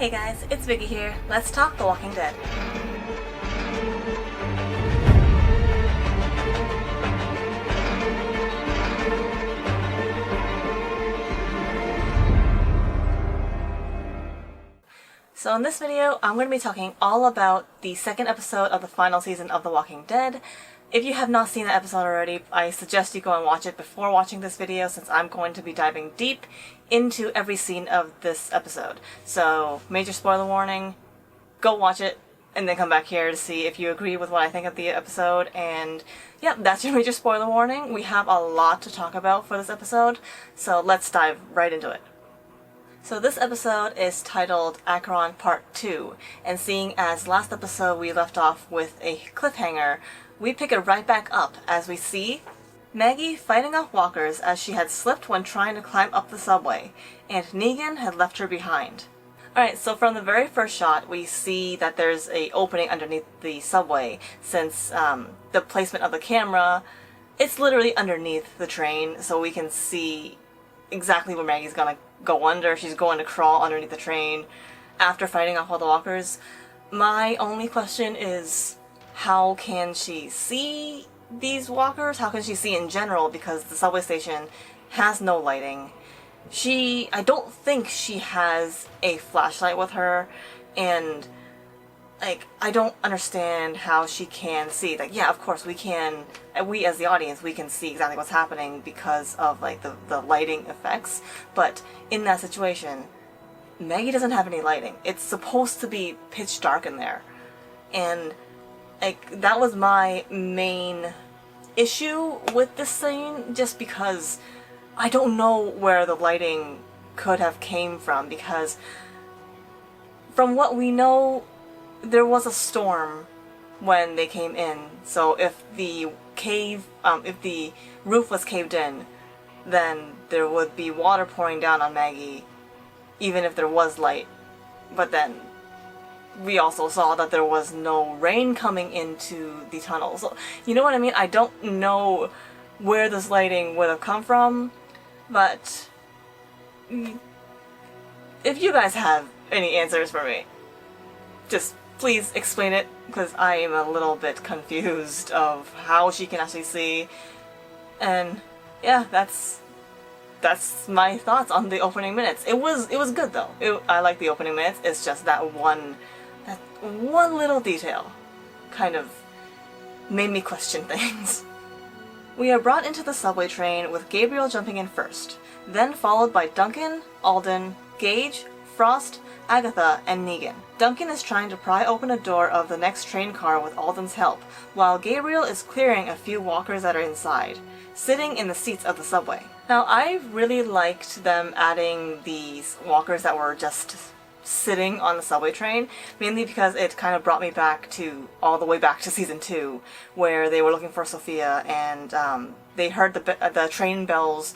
Hey guys, it's Vicky here. Let's talk The Walking Dead. So in this video, I'm going to be talking all about the second episode of the final season of The Walking Dead. If you have not seen the episode already, I suggest you go and watch it before watching this video, since I'm going to be diving deep into every scene of this episode. So, major spoiler warning, go watch it, and then come back here to see if you agree with what I think of the episode. And yeah, that's your major spoiler warning. We have a lot to talk about for this episode, so let's dive right into it. So this episode is titled Acheron Part 2, and seeing as last episode we left off with a cliffhanger, we pick it right back up as we see Maggie fighting off walkers as she had slipped when trying to climb up the subway, and Negan had left her behind. Alright, so from the very first shot we see that there's a opening underneath the subway, since the placement of the camera, it's literally underneath the train, so we can see exactly where Maggie's gonna go under. She's going to crawl underneath the train after fighting off all the walkers. My only question is, how can she see these walkers? How can she see in general? Because the subway station has no lighting. I don't think she has a flashlight with her, and I don't understand how she can see. Yeah, of course we as the audience, we can see exactly what's happening because of the lighting effects, but in that situation, Maggie doesn't have any lighting. It's supposed to be pitch dark in there, and that was my main issue with this scene, just because I don't know where the lighting could have came from, because from what we know, there was a storm when they came in, so if the roof was caved in, then there would be water pouring down on Maggie, even if there was light. But then we also saw that there was no rain coming into the tunnel, so you know what I mean? I don't know where this lighting would have come from, but if you guys have any answers for me, just please explain it, because I am a little bit confused of how she can actually see. And yeah, that's my thoughts on the opening minutes. It was good though. I like the opening minutes. It's just that one little detail kind of made me question things. We are brought into the subway train with Gabriel jumping in first, then followed by Duncan, Alden, Gage, Frost, Agatha, and Negan. Duncan is trying to pry open a door of the next train car with Alden's help, while Gabriel is clearing a few walkers that are inside, sitting in the seats of the subway. Now, I really liked them adding these walkers that were just sitting on the subway train, mainly because it kind of brought me back to, all the way back to season 2, where they were looking for Sophia, and they heard the train bells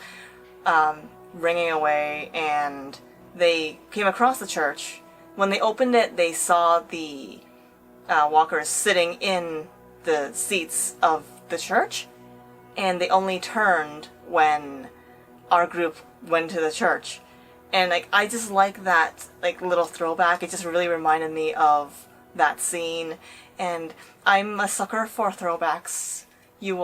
ringing away, and they came across the church. When they opened it, they saw the walkers sitting in the seats of the church, and they only turned when our group went to the church. And I just like that little throwback. It just really reminded me of that scene, and I'm a sucker for throwbacks. You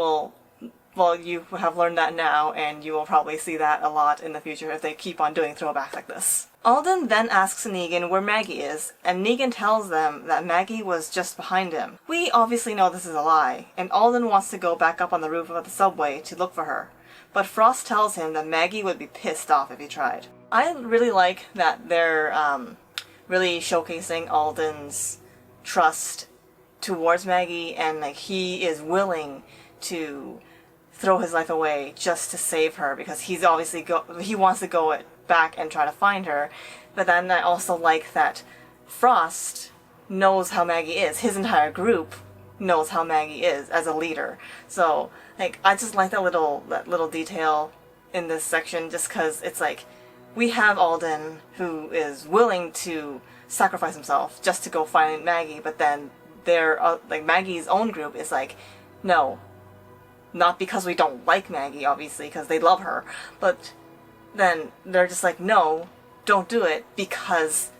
have learned that now, and you will probably see that a lot in the future if they keep on doing throwbacks like this. Alden then asks Negan where Maggie is, and Negan tells them that Maggie was just behind him. We obviously know this is a lie, and Alden wants to go back up on the roof of the subway to look for her, but Frost tells him that Maggie would be pissed off if he tried. I really like that they're really showcasing Alden's trust towards Maggie, and he is willing to throw his life away just to save her, because he wants to go back and try to find her. But then I also like that Frost knows how Maggie is. His entire group knows how Maggie is as a leader. So I just like that little detail in this section, just because it's we have Alden, who is willing to sacrifice himself just to go find Maggie, but then Maggie's own group is no, not because we don't like Maggie, obviously, because they love her, but then they're just no, don't do it, because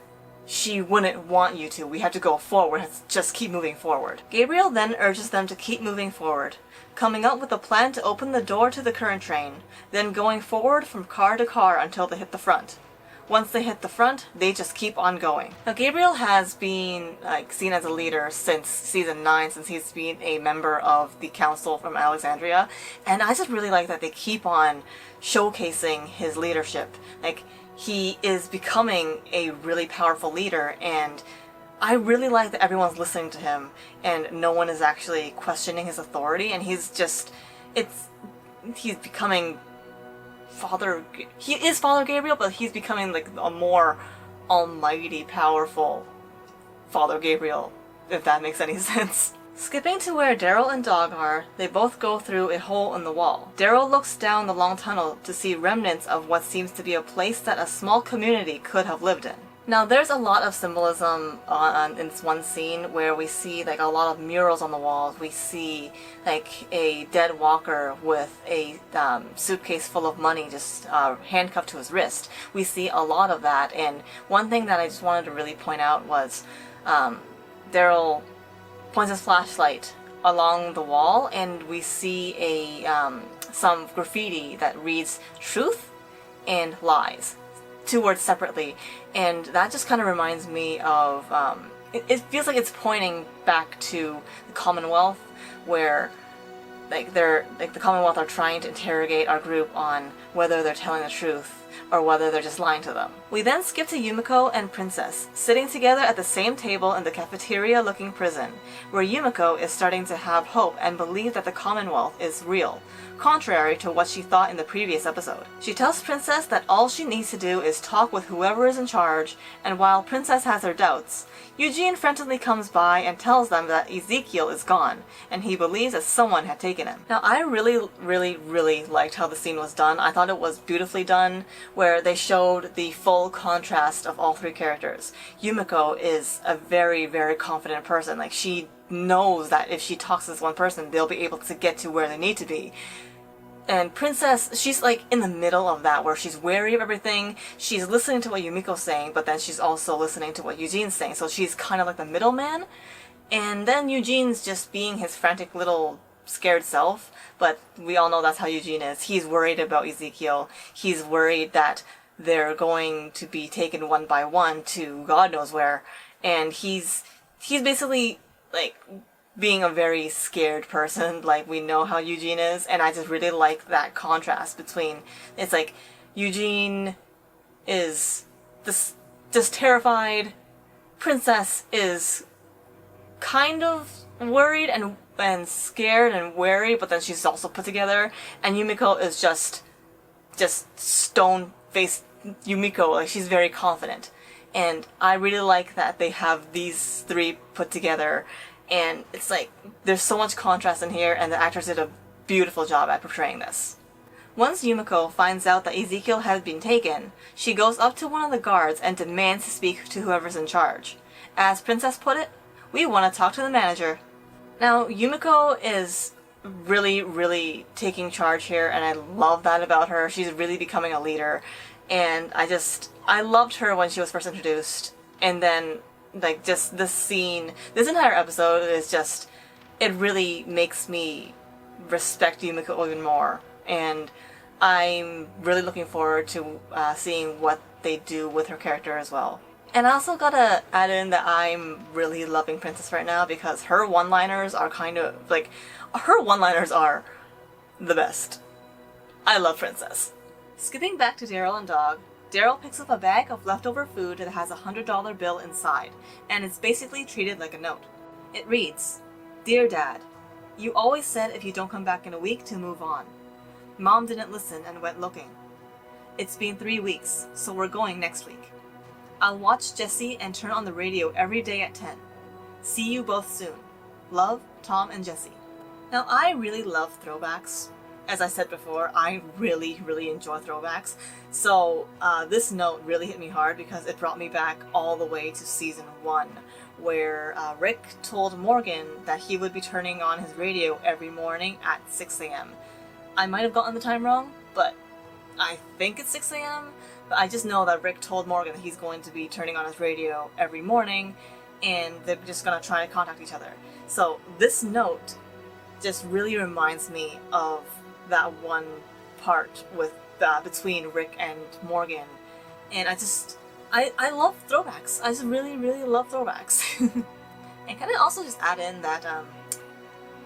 she wouldn't want you to. We have to go forward. Just keep moving forward. Gabriel then urges them to keep moving forward, coming up with a plan to open the door to the current train, then going forward from car to car until they hit the front. Once they hit the front, they just keep on going. Now, Gabriel has been seen as a leader since season 9, since he's been a member of the council from Alexandria, and I just really like that they keep on showcasing his leadership. Like, he is becoming a really powerful leader, and I really like that everyone's listening to him and no one is actually questioning his authority, and he's becoming he is Father Gabriel, but he's becoming like a more almighty, powerful Father Gabriel, if that makes any sense. Skipping to where Daryl and Dog are, they both go through a hole in the wall. Daryl looks down the long tunnel to see remnants of what seems to be a place that a small community could have lived in. Now, there's a lot of symbolism in this one scene where we see like a lot of murals on the walls. We see like a dead walker with a suitcase full of money just handcuffed to his wrist. We see a lot of that, and one thing that I just wanted to really point out was Daryl points his flashlight along the wall, and we see some graffiti that reads "Truth" and "Lies." 2 words separately, and that just kind of reminds me of it feels like it's pointing back to the Commonwealth, where the Commonwealth are trying to interrogate our group on whether they're telling the truth or whether they're just lying to them. We then skip to Yumiko and Princess sitting together at the same table in the cafeteria-looking prison, where Yumiko is starting to have hope and believe that the Commonwealth is real, contrary to what she thought in the previous episode. She tells Princess that all she needs to do is talk with whoever is in charge, and while Princess has her doubts, Eugene friendly comes by and tells them that Ezekiel is gone, and he believes that someone had taken him. Now, I really liked how the scene was done. I thought it was beautifully done, where they showed the full contrast of all 3 characters. Yumiko is a very confident person. Like, she knows that if she talks to this one person, they'll be able to get to where they need to be. And Princess, she's like in the middle of that, where she's wary of everything. She's listening to what Yumiko's saying, but then she's also listening to what Eugene's saying. So she's kind of like the middleman. And then Eugene's just being his frantic little scared self. But we all know that's how Eugene is. He's worried about Ezekiel. He's worried that they're going to be taken one by one to God knows where. And he's basically like being a very scared person, like we know how Eugene is, and I just really like that contrast between, it's like Eugene is just terrified, Princess is kind of worried and scared and wary, but then she's also put together, and Yumiko is just stone-faced Yumiko, like she's very confident. And I really like that they have these 3 put together. And it's like, there's so much contrast in here, and the actors did a beautiful job at portraying this. Once Yumiko finds out that Ezekiel has been taken, she goes up to one of the guards and demands to speak to whoever's in charge. As Princess put it, "We want to talk to the manager." Now, Yumiko is really taking charge here, and I love that about her. She's really becoming a leader, and I loved her when she was first introduced, and then like just this scene, this entire episode is just, it really makes me respect Yumiko even more, and I'm really looking forward to seeing what they do with her character as well. And I also gotta add in that I'm really loving Princess right now, because her one-liners are the best. I love Princess. Skipping back to Daryl and Dog, Daryl picks up a bag of leftover food that has a $100 bill inside, and it's basically treated like a note. It reads, "Dear Dad, you always said if you don't come back in a week to move on. Mom didn't listen and went looking. It's been 3 weeks, so we're going next week. I'll watch Jessie and turn on the radio every day at 10. See you both soon. Love, Tom and Jessie." Now, I really love throwbacks. As I said before, I really enjoy throwbacks. So this note really hit me hard, because it brought me back all the way to season 1, where Rick told Morgan that he would be turning on his radio every morning at 6 a.m. I might have gotten the time wrong, but I think it's 6 a.m. But I just know that Rick told Morgan that he's going to be turning on his radio every morning, and they're just gonna try to contact each other. So this note just really reminds me of that one part with between Rick and Morgan, and I love throwbacks. I just really love throwbacks. And can I also just add in that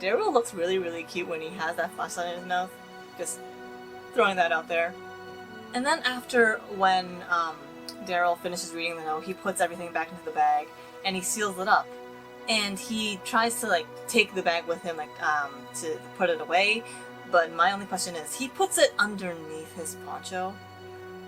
Daryl looks really cute when he has that flashlight in his mouth. Just throwing that out there. And then after when Daryl finishes reading the note, he puts everything back into the bag and he seals it up. And he tries to like take the bag with him, like to put it away. But my only question is, he puts it underneath his poncho.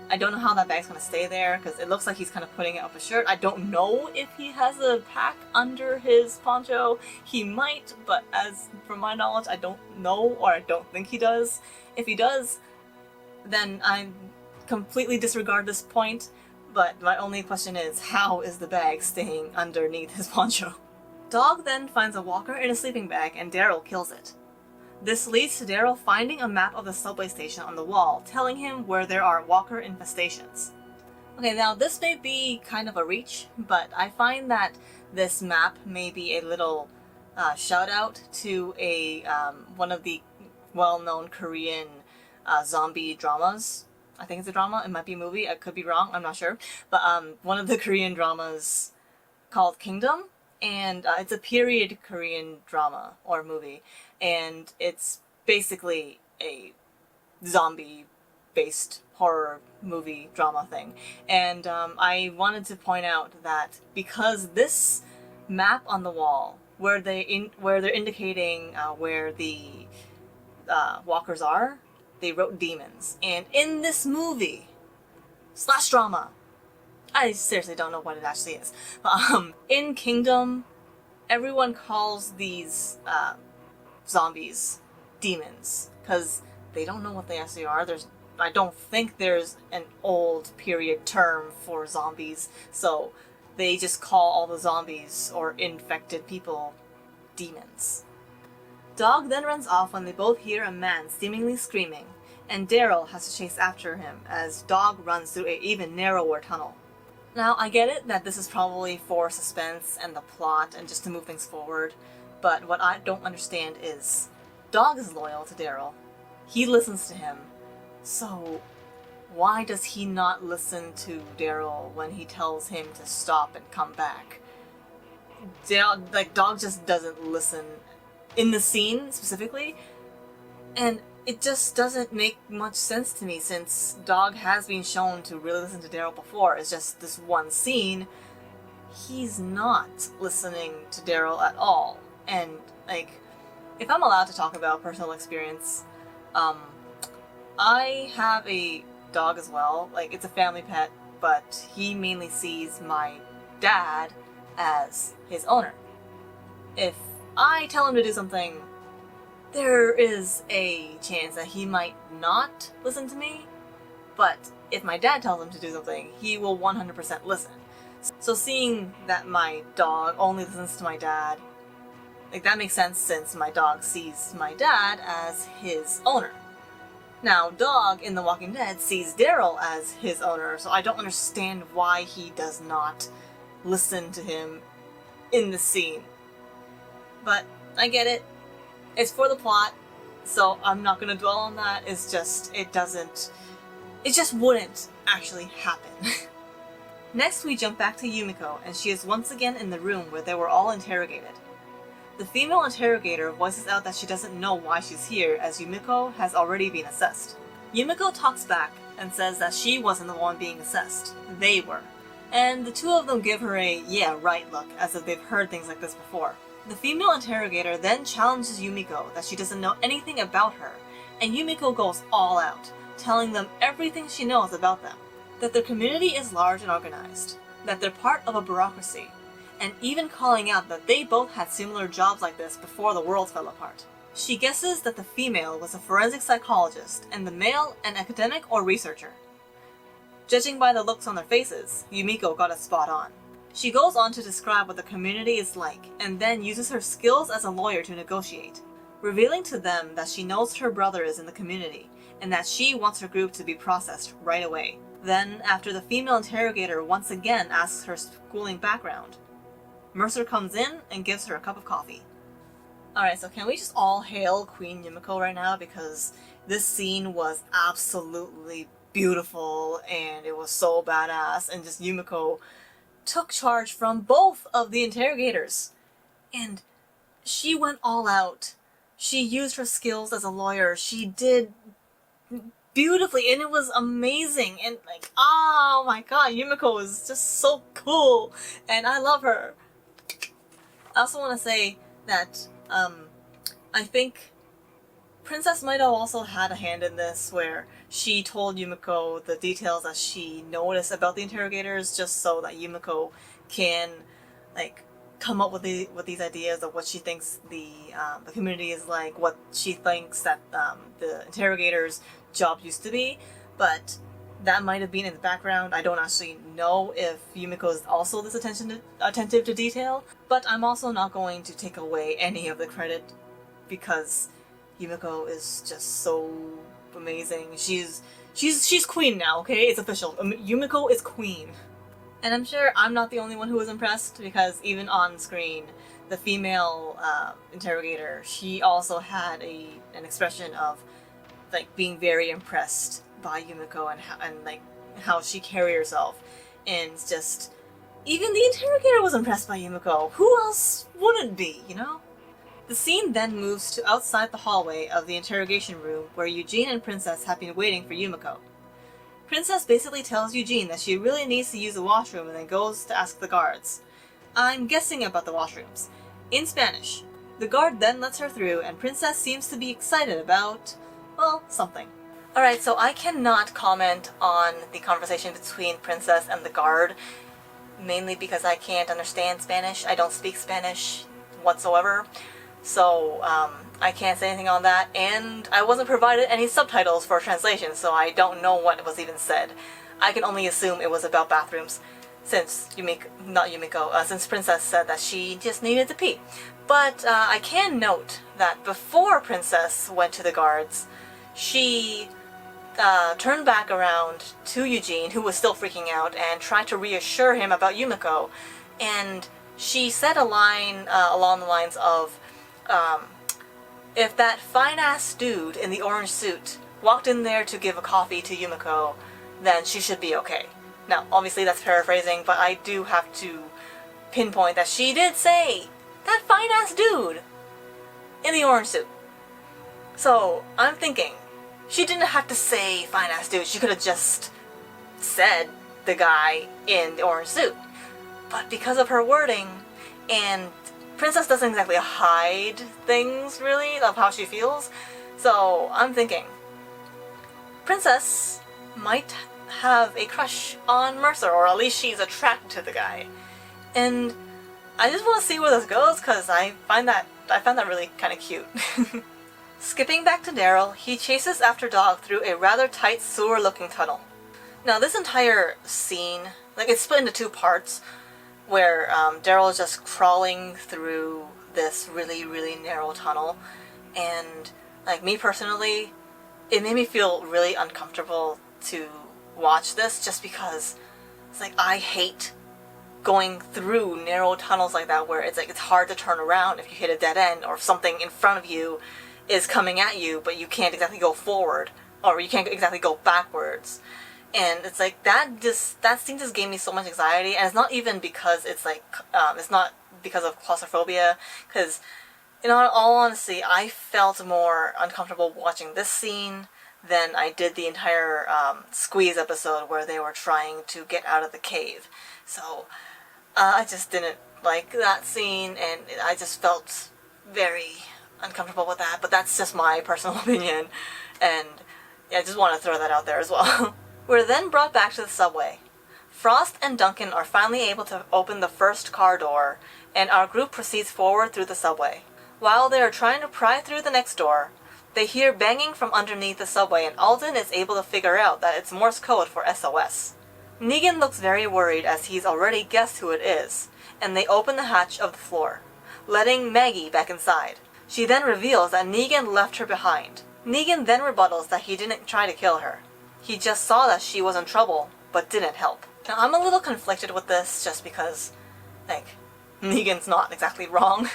I don't know how that bag's gonna stay there because it looks like he's kind of putting it up his shirt. I don't know if he has a pack under his poncho. He might, but as from my knowledge, I don't know, or I don't think he does. If he does, then I completely disregard this point. But my only question is, how is the bag staying underneath his poncho? Dog then finds a walker in a sleeping bag and Daryl kills it. This leads to Daryl finding a map of the subway station on the wall, telling him where there are walker infestations. Okay, now this may be kind of a reach, but I find that this map may be a little shout out to a one of the well-known Korean zombie dramas. I think it's a drama, it might be a movie, I could be wrong, I'm not sure. But one of the Korean dramas called Kingdom, and it's a period Korean drama or movie, and it's basically a zombie-based horror movie drama thing. And I wanted to point out that because this map on the wall, where they're indicating where the walkers are, they wrote demons. And in this movie / drama, I seriously don't know what it actually is. But, in Kingdom, everyone calls these zombies demons because they don't know what they actually are. I don't think there's an old period term for zombies, so they just call all the zombies or infected people demons. Dog then runs off when they both hear a man seemingly screaming, and Daryl has to chase after him as Dog runs through an even narrower tunnel. Now, I get it that this is probably for suspense and the plot and just to move things forward, but what I don't understand is Dog is loyal to Daryl. He listens to him, so why does he not listen to Daryl when he tells him to stop and come back? Dog just doesn't listen in the scene specifically, and it just doesn't make much sense to me since Dog has been shown to really listen to Daryl before. It's just this one scene, he's not listening to Daryl at all. And, like, if I'm allowed to talk about personal experience, I have a dog as well. Like, it's a family pet, but he mainly sees my dad as his owner. If I tell him to do something, there is a chance that he might not listen to me, but if my dad tells him to do something, he will 100% listen. So seeing that my dog only listens to my dad, like, that makes sense since my dog sees my dad as his owner. Now, Dog in The Walking Dead sees Daryl as his owner, so I don't understand why he does not listen to him in the scene. But I get it. It's for the plot, so I'm not gonna dwell on that. It just wouldn't actually happen. Next, we jump back to Yumiko, and she is once again in the room where they were all interrogated. The female interrogator voices out that she doesn't know why she's here, as Yumiko has already been assessed. Yumiko talks back and says that she wasn't the one being assessed, they were. And the two of them give her a yeah right look, as if they've heard things like this before. The female interrogator then challenges Yumiko that she doesn't know anything about her, and Yumiko goes all out, telling them everything she knows about them. That their community is large and organized, that they're part of a bureaucracy, and even calling out that they both had similar jobs like this before the world fell apart. She guesses that the female was a forensic psychologist and the male an academic or researcher. Judging by the looks on their faces, Yumiko got it spot on. She goes on to describe what the community is like, and then uses her skills as a lawyer to negotiate, revealing to them that she knows her brother is in the community, and that she wants her group to be processed right away. Then, after the female interrogator once again asks her schooling background, Mercer comes in and gives her a cup of coffee. Alright, so can we just all hail Queen Yumiko right now, because this scene was absolutely beautiful and it was so badass, and just Yumiko took charge from both of the interrogators. And she went all out. She used her skills as a lawyer. She did beautifully, and it was amazing. And like, oh my god, Yumiko is just so cool, and I love her. I also want to say that I think Princess might have also had a hand in this, where she told Yumiko the details that she noticed about the interrogators, just so that Yumiko can like come up with these ideas of what she thinks the community is like, what she thinks that the interrogators' job used to be. But that might have been in the background. I don't actually know if Yumiko is also this attentive to detail, but I'm also not going to take away any of the credit, because Yumiko is just so amazing. She's queen now, okay? It's official. Yumiko is queen. And I'm sure I'm not the only one who was impressed, because even on screen, the female interrogator, she also had an expression of like being very impressed by Yumiko and like how she carried herself. And it's just, even the interrogator was impressed by Yumiko. Who else wouldn't be, you know? The scene then moves to outside the hallway of the interrogation room, where Eugene and Princess have been waiting for Yumiko. Princess basically tells Eugene that she really needs to use the washroom, and then goes to ask the guards. I'm guessing about the washrooms. In Spanish. The guard then lets her through, and Princess seems to be excited about, well, something. Alright, so I cannot comment on the conversation between Princess and the guard, mainly because I can't understand Spanish. I don't speak Spanish whatsoever. So, I can't say anything on that, and I wasn't provided any subtitles for translation, so I don't know what was even said. I can only assume it was about bathrooms, since since Princess said that she just needed to pee. But I can note that before Princess went to the guards, she turned back around to Eugene, who was still freaking out, and tried to reassure him about Yumiko. And she said a line along the lines of, if that fine-ass dude in the orange suit walked in there to give a coffee to Yumiko, then she should be okay. Now, obviously that's paraphrasing, but I do have to pinpoint that she did say, that fine-ass dude in the orange suit. So, I'm thinking, she didn't have to say fine-ass dude, she could have just said the guy in the orange suit. But because of her wording, and Princess doesn't exactly hide things, really, of how she feels. So, I'm thinking, Princess might have a crush on Mercer, or at least she's attracted to the guy. And I just want to see where this goes, because I found that really kind of cute. Skipping back to Daryl, he chases after Dog through a rather tight sewer-looking tunnel. Now, this entire scene, like, it's split into two parts, where Daryl is just crawling through this really, really narrow tunnel, and like me personally, it made me feel really uncomfortable to watch this, just because it's like I hate going through narrow tunnels like that, where it's like it's hard to turn around if you hit a dead end, or if something in front of you is coming at you, but you can't exactly go forward, or you can't exactly go backwards. And it's like, that scene just gave me so much anxiety, and it's not even because it's like, it's not because of claustrophobia, because, in all honesty, I felt more uncomfortable watching this scene than I did the entire Squeeze episode where they were trying to get out of the cave. So, I just didn't like that scene, and I just felt very uncomfortable with that, but that's just my personal opinion, and yeah, I just want to throw that out there as well. We're then brought back to the subway. Frost and Duncan are finally able to open the first car door, and our group proceeds forward through the subway. While they are trying to pry through the next door, they hear banging from underneath the subway, and Alden is able to figure out that it's Morse code for SOS. Negan looks very worried, as he's already guessed who it is, and they open the hatch of the floor, letting Maggie back inside. She then reveals that Negan left her behind. Negan then rebuttals that he didn't try to kill her. He just saw that she was in trouble, but didn't help. Now, I'm a little conflicted with this just because, like, Negan's not exactly wrong.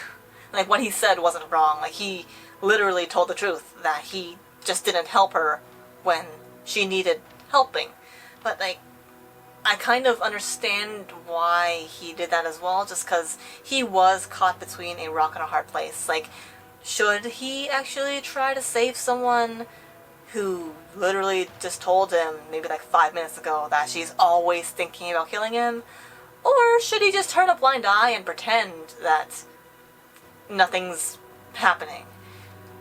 Like, what he said wasn't wrong. Like, he literally told the truth that he just didn't help her when she needed helping. But, like, I kind of understand why he did that as well, just because he was caught between a rock and a hard place. Like, should he actually try to save someone who literally just told him, maybe like 5 minutes ago, that she's always thinking about killing him? Or should he just turn a blind eye and pretend that nothing's happening?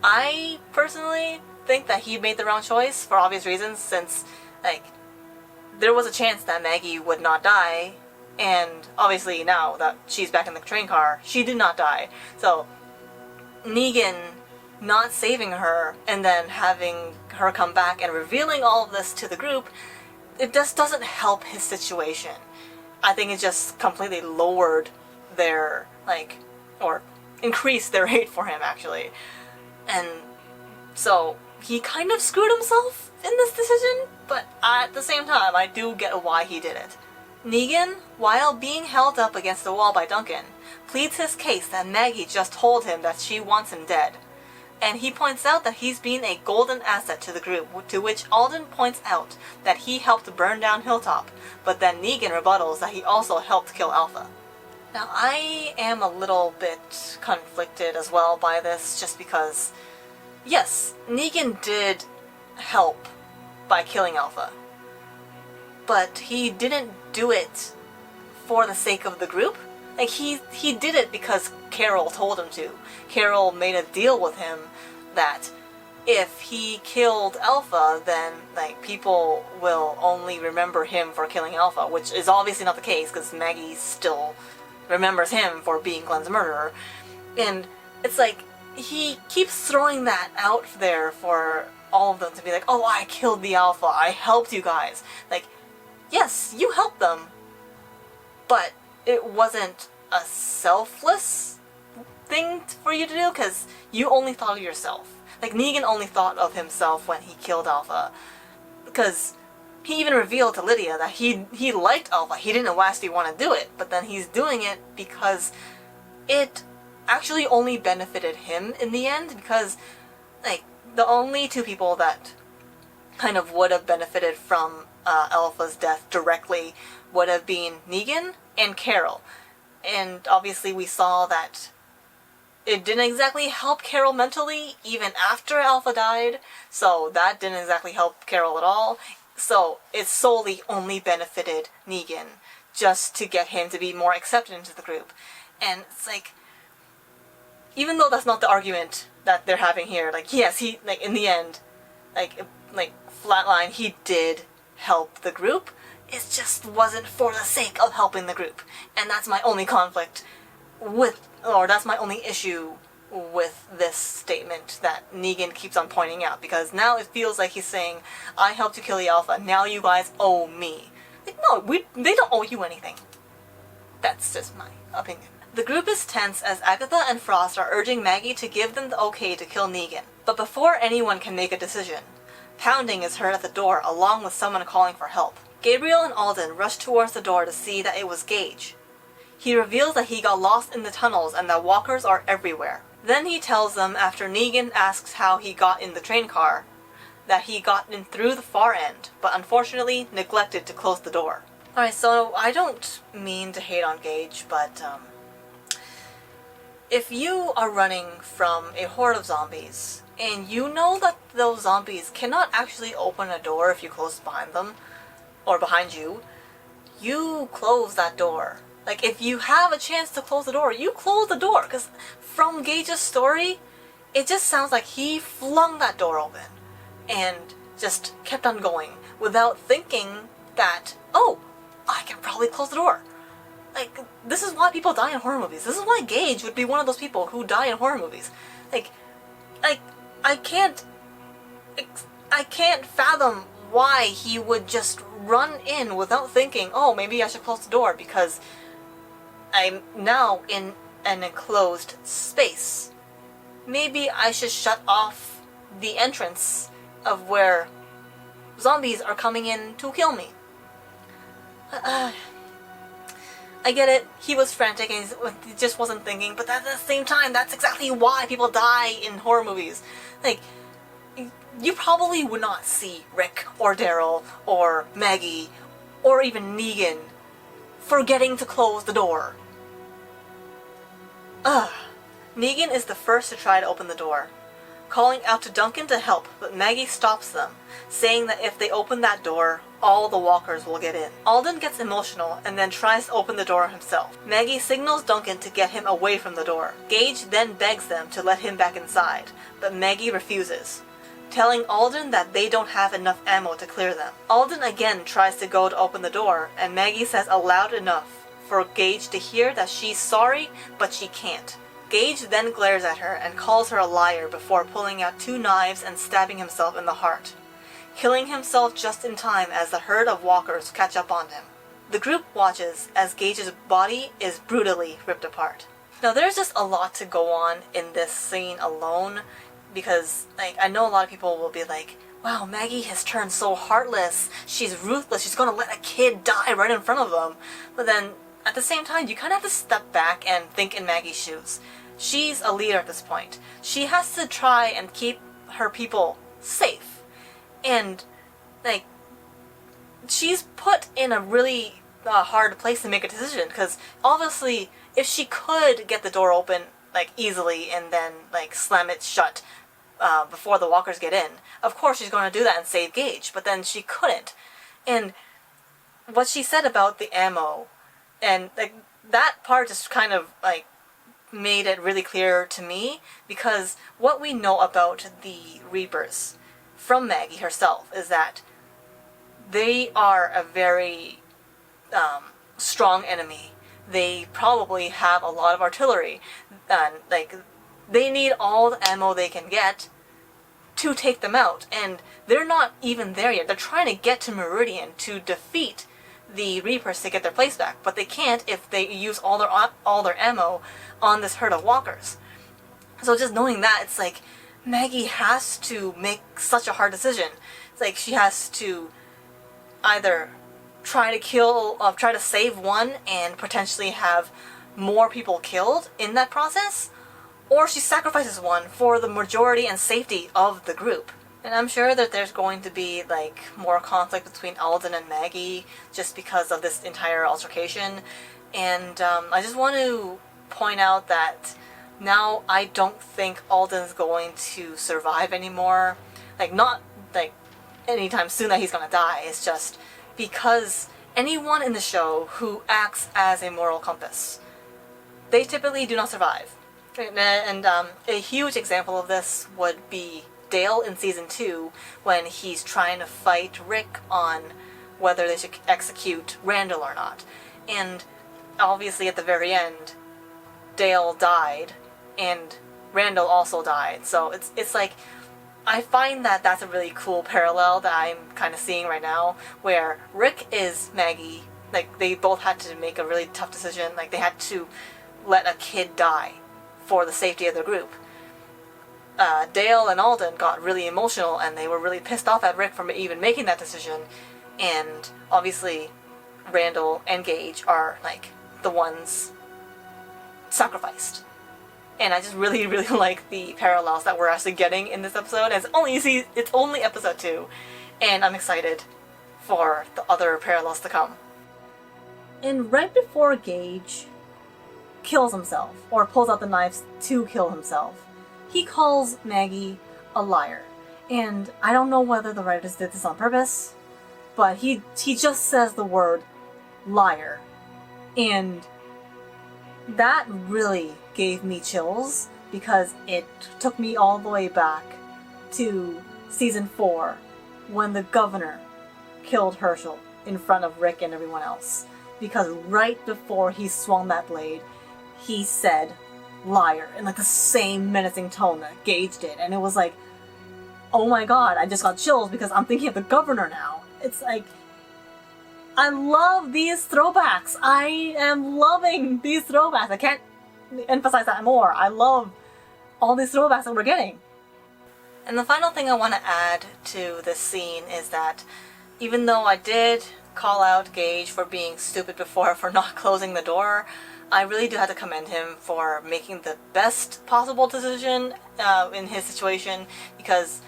I personally think that he made the wrong choice for obvious reasons, since, like, there was a chance that Maggie would not die, and obviously now that she's back in the train car, she did not die. So, Negan not saving her and then having her come back and revealing all of this to the group, it just doesn't help his situation. I think it just completely lowered their, like, or increased their hate for him, actually. And so, he kind of screwed himself in this decision, but at the same time, I do get why he did it. Negan, while being held up against the wall by Duncan, pleads his case that Maggie just told him that she wants him dead. And he points out that he's been a golden asset to the group, to which Alden points out that he helped burn down Hilltop, but then Negan rebuttals that he also helped kill Alpha. Now, I am a little bit conflicted as well by this, just because, yes, Negan did help by killing Alpha, but he didn't do it for the sake of the group. Like, he did it because Carol told him to. Carol made a deal with him that if he killed Alpha, then, like, people will only remember him for killing Alpha, which is obviously not the case, because Maggie still remembers him for being Glenn's murderer. And it's like, he keeps throwing that out there for all of them to be like, oh, I killed the Alpha, I helped you guys. Like, yes, you helped them, but it wasn't a selfless thing for you to do, because you only thought of yourself. Like, Negan only thought of himself when he killed Alpha, because he even revealed to Lydia that he liked Alpha. He didn't actually want to do it, but then he's doing it because it actually only benefited him in the end, because, like, the only two people that kind of would have benefited from Alpha's death directly would have been Negan and Carol. And obviously we saw that it didn't exactly help Carol mentally even after Alpha died, so that didn't exactly help Carol at all. So it solely only benefited Negan, just to get him to be more accepted into the group. And it's like, even though that's not the argument that they're having here, like, yes, he, like, in the end, like flatline, he did help the group. It just wasn't for the sake of helping the group. And that's my only conflict with, or that's my only issue with this statement that Negan keeps on pointing out, because now it feels like he's saying, I helped you kill the Alpha, now you guys owe me. Like, no, they don't owe you anything. That's just my opinion. The group is tense as Agatha and Frost are urging Maggie to give them the okay to kill Negan. But before anyone can make a decision, pounding is heard at the door along with someone calling for help. Gabriel and Alden rush towards the door to see that it was Gage. He reveals that he got lost in the tunnels and that walkers are everywhere. Then he tells them, after Negan asks how he got in the train car, that he got in through the far end, but unfortunately neglected to close the door. Alright, so I don't mean to hate on Gage, but if you are running from a horde of zombies, and you know that those zombies cannot actually open a door if you close behind them, or behind you, you close that door. Like, if you have a chance to close the door, you close the door, because from Gage's story, it just sounds like he flung that door open, and just kept on going, without thinking that, oh, I can probably close the door. Like, this is why people die in horror movies. This is why Gage would be one of those people who die in horror movies. Like, I can't fathom why he would just run in without thinking, oh, maybe I should close the door because I'm now in an enclosed space. Maybe I should shut off the entrance of where zombies are coming in to kill me. I get it, he was frantic and he just wasn't thinking, but at the same time, that's exactly why people die in horror movies. Like, you probably would not see Rick or Daryl or Maggie or even Negan forgetting to close the door. Negan is the first to try to open the door, calling out to Duncan to help, but Maggie stops them, saying that if they open that door, all the walkers will get in. Alden gets emotional and then tries to open the door himself. Maggie signals Duncan to get him away from the door. Gage then begs them to let him back inside, but Maggie refuses, telling Alden that they don't have enough ammo to clear them. Alden again tries to go to open the door, and Maggie says aloud enough for Gage to hear that she's sorry, but she can't. Gage then glares at her and calls her a liar before pulling out 2 knives and stabbing himself in the heart, killing himself just in time as the herd of walkers catch up on him. The group watches as Gage's body is brutally ripped apart. Now there's just a lot to go on in this scene alone, because I know a lot of people will be like, wow, Maggie has turned so heartless, she's ruthless, she's gonna let a kid die right in front of them. But then at the same time, you kind of have to step back and think in Maggie's shoes. She's a leader at this point. She has to try and keep her people safe. And, she's put in a really hard place to make a decision, because obviously, if she could get the door open, easily and then, slam it shut before the walkers get in, of course she's going to do that and save Gage, but then she couldn't. And what she said about the ammo, and, that part just kind of, made it really clear to me, because what we know about the Reapers from Maggie herself is that they are a very strong enemy. They probably have a lot of artillery, and they need all the ammo they can get to take them out, and they're not even there yet. They're trying to get to Meridian to defeat the Reapers to get their place back, but they can't if they use all their ammo on this herd of walkers. So just knowing that, it's Maggie has to make such a hard decision. It's she has to either try to save one and potentially have more people killed in that process, or she sacrifices one for the majority and safety of the group. And I'm sure that there's going to be more conflict between Alden and Maggie just because of this entire altercation. And I just want to point out that now I don't think Alden's going to survive anymore. Not anytime soon that he's going to die. It's just because anyone in the show who acts as a moral compass, they typically do not survive. And a huge example of this would be Dale in season 2, when he's trying to fight Rick on whether they should execute Randall or not. And obviously at the very end, Dale died, and Randall also died. So it's I find that that's a really cool parallel that I'm kind of seeing right now, where Rick is Maggie, they both had to make a really tough decision, they had to let a kid die for the safety of the group. Dale and Alden got really emotional, and they were really pissed off at Rick for even making that decision, and obviously Randall and Gage are the ones sacrificed. And I just really, really like the parallels that we're actually getting in this episode. And it's only episode 2, and I'm excited for the other parallels to come. And right before Gage kills himself, or pulls out the knives to kill himself, he calls Maggie a liar. And I don't know whether the writers did this on purpose, but he just says the word liar. And that really gave me chills, because it took me all the way back to season 4, when the governor killed Herschel in front of Rick and everyone else. Because right before he swung that blade, he said liar in the same menacing tone that Gage did. And it was oh my god, I just got chills because I'm thinking of the governor now. It's I love these throwbacks. I am loving these throwbacks. I can't emphasize that more. I love all these throwbacks that we're getting. And the final thing I want to add to this scene is that even though I did call out Gage for being stupid before, for not closing the door. I really do have to commend him for making the best possible decision in his situation, because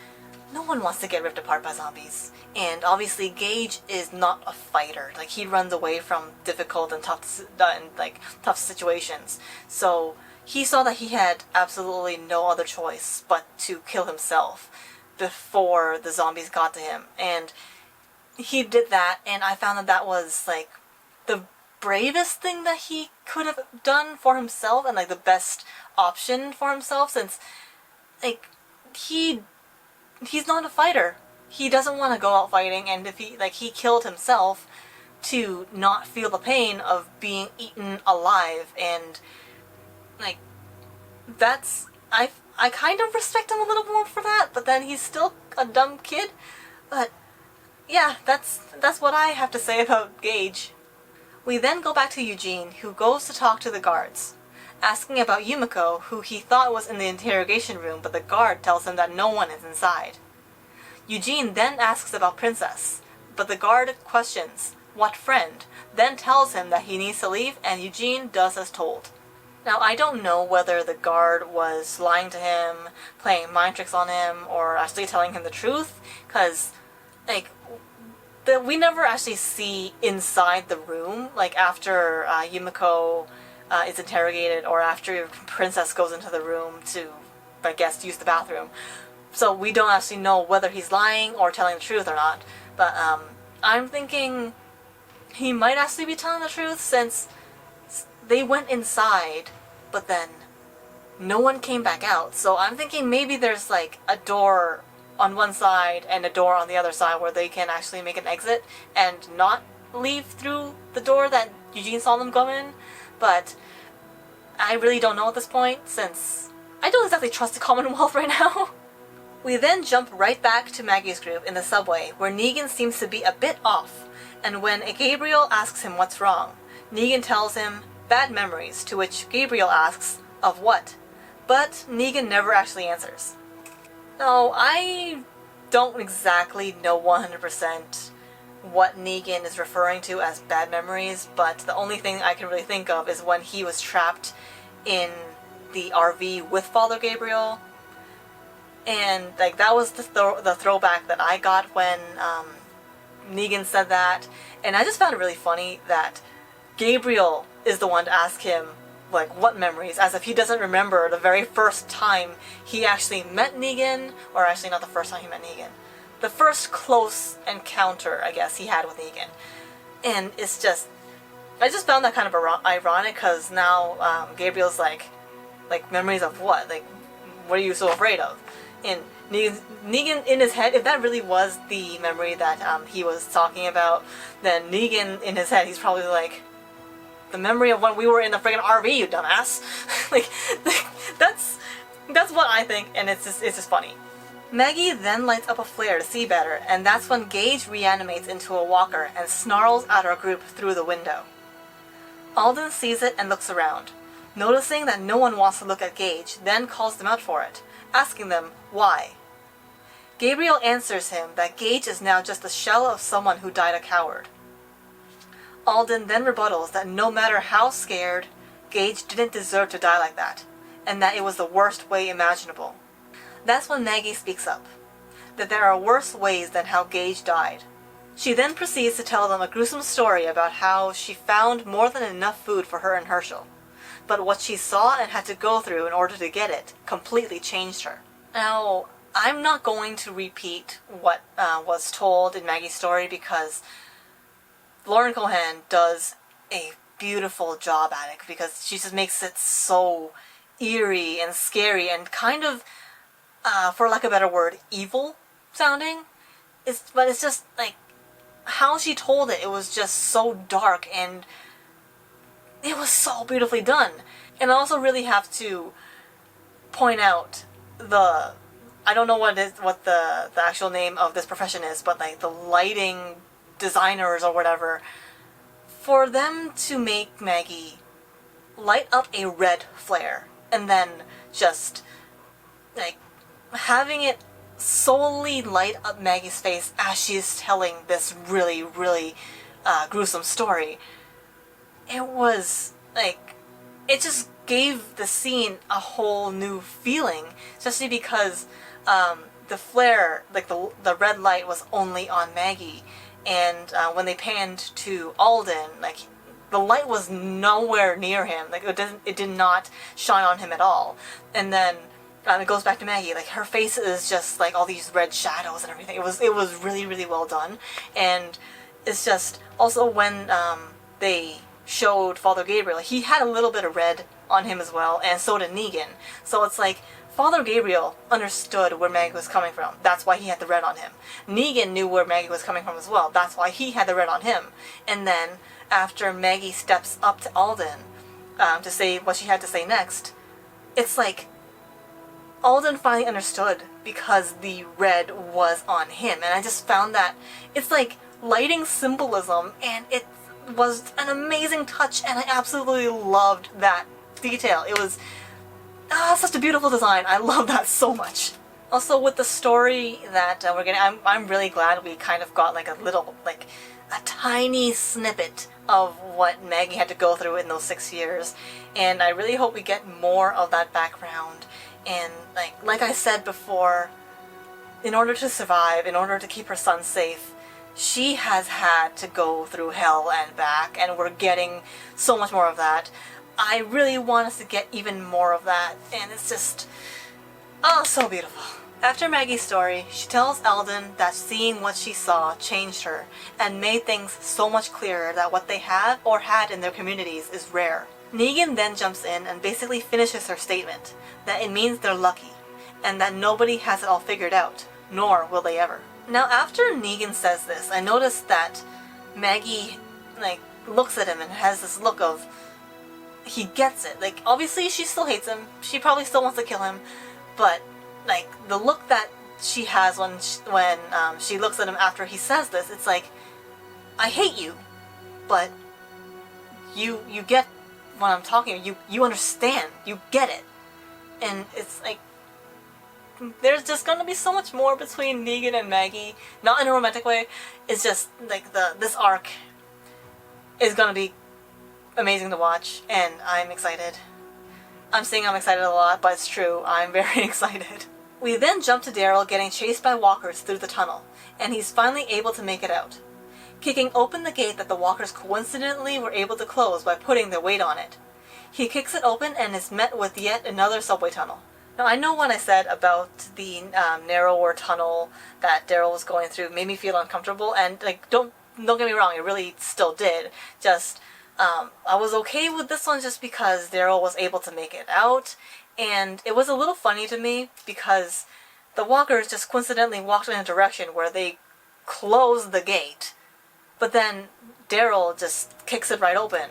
no one wants to get ripped apart by zombies. And obviously Gage is not a fighter. Like, he runs away from difficult and tough situations. So he saw that he had absolutely no other choice but to kill himself before the zombies got to him. And he did that, and I found that that was, like, the bravest thing that he could have done for himself, and, like, the best option for himself, since, like, he's not a fighter. He doesn't want to go out fighting, and if he killed himself to not feel the pain of being eaten alive, and, like, that's, I kind of respect him a little more for that, but then he's still a dumb kid. But yeah, that's what I have to say about Gage. We then go back to Eugene, who goes to talk to the guards, asking about Yumiko, who he thought was in the interrogation room, but the guard tells him that no one is inside. Eugene then asks about Princess, but the guard questions, what friend, then tells him that he needs to leave, and Eugene does as told. Now, I don't know whether the guard was lying to him, playing mind tricks on him, or actually telling him the truth, because, like, we never actually see inside the room, like, after Yumiko is interrogated, or after Princess goes into the room to, I guess, use the bathroom. So we don't actually know whether he's lying or telling the truth or not. But I'm thinking he might actually be telling the truth, since they went inside, but then no one came back out. So I'm thinking maybe there's, like, a door on one side and a door on the other side where they can actually make an exit and not leave through the door that Eugene saw them go in. But I really don't know at this point, since I don't exactly trust the Commonwealth right now. We then jump right back to Maggie's group in the subway, where Negan seems to be a bit off, and when Gabriel asks him what's wrong, Negan tells him, bad memories, to which Gabriel asks, of what? But Negan never actually answers. Now, I don't exactly know 100% what Negan is referring to as bad memories, but the only thing I can really think of is when he was trapped in the RV with Father Gabriel. And, like, that was the throwback that I got when Negan said that. And I just found it really funny that Gabriel is the one to ask him, like, what memories, as if he doesn't remember the very first time he actually met Negan, or actually not the first time he met Negan. The first close encounter, I guess, he had with Negan. And it's just, I just found that kind of ironic, because now Gabriel's like, memories of what? Like, what are you so afraid of? And Negan in his head, if that really was the memory that he was talking about, then Negan in his head, he's probably like, the memory of when we were in the friggin' RV, you dumbass. like, that's what I think, and it's just funny. Maggie then lights up a flare to see better, and that's when Gage reanimates into a walker and snarls at our group through the window. Alden sees it and looks around. Noticing that no one wants to look at Gage, then calls them out for it, asking them why. Gabriel answers him that Gage is now just the shell of someone who died a coward. Alden then rebuttals that no matter how scared, Gage didn't deserve to die like that, and that it was the worst way imaginable. That's when Maggie speaks up, that there are worse ways than how Gage died. She then proceeds to tell them a gruesome story about how she found more than enough food for her and Herschel, but what she saw and had to go through in order to get it completely changed her. Now, I'm not going to repeat what was told in Maggie's story, because Lauren Cohan does a beautiful job at it, because she just makes it so eerie and scary and kind of, for lack of a better word, evil sounding. But it's just, like, how she told it, it was just so dark, and it was so beautifully done. And I also really have to point out I don't know what the actual name of this profession is, but, like, the lighting designers or whatever, for them to make Maggie light up a red flare and then just, like, having it solely light up Maggie's face as she's telling this really, really gruesome story. It was, like, it just gave the scene a whole new feeling, especially because the flare, like the red light was only on Maggie, and when they panned to Alden, like, the light was nowhere near him. Like, it did not shine on him at all. And then it goes back to Maggie. Like, her face is just like all these red shadows and everything. It was really, really well done. And it's just also when they showed Father Gabriel, he had a little bit of red on him as well, and so did Negan. So it's like Father Gabriel understood where Maggie was coming from. That's why he had the red on him. Negan knew where Maggie was coming from as well. That's why he had the red on him. And then after Maggie steps up to Alden to say what she had to say next, it's like Alden finally understood because the red was on him. And I just found that it's like lighting symbolism, and it was an amazing touch, and I absolutely loved that detail. It was such a beautiful design. I love that so much. Also, with the story that we're getting, I'm really glad we kind of got like a little, like a tiny snippet of what Maggie had to go through in those 6 years, and I really hope we get more of that background. And like I said before, in order to survive, in order to keep her son safe, she has had to go through hell and back, and we're getting so much more of that. I really want us to get even more of that, and it's just, oh, so beautiful. After Maggie's story, she tells Alden that seeing what she saw changed her, and made things so much clearer that what they have or had in their communities is rare. Negan then jumps in and basically finishes her statement, that it means they're lucky, and that nobody has it all figured out, nor will they ever. Now, after Negan says this, I noticed that Maggie, like, looks at him and has this look of, he gets it. Like, obviously she still hates him, she probably still wants to kill him, but, like, the look that she has when she looks at him after he says this, it's like, I hate you, but you get what I'm talking about, you understand, you get it. And it's like, there's just gonna be so much more between Negan and Maggie, not in a romantic way. It's just like this arc is gonna be amazing to watch, and I'm excited. I'm saying I'm excited a lot, but it's true, I'm very excited. We then jump to Daryl getting chased by walkers through the tunnel, and he's finally able to make it out, kicking open the gate that the walkers coincidentally were able to close by putting their weight on it. He kicks it open and is met with yet another subway tunnel. Now, I know what I said about the narrower tunnel that Daryl was going through made me feel uncomfortable, and like don't get me wrong, it really still did. Just I was okay with this one just because Daryl was able to make it out, and it was a little funny to me because the walkers just coincidentally walked in a direction where they closed the gate, but then Daryl just kicks it right open.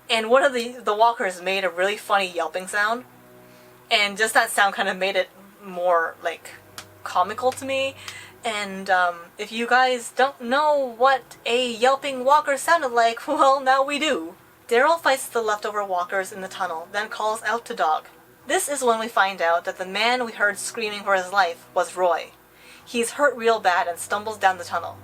And one of the walkers made a really funny yelping sound, and just that sound kind of made it more, like, comical to me. And if you guys don't know what a yelping walker sounded like, well, now we do. Daryl fights the leftover walkers in the tunnel, then calls out to Dog. This is when we find out that the man we heard screaming for his life was Roy. He's hurt real bad and stumbles down the tunnel,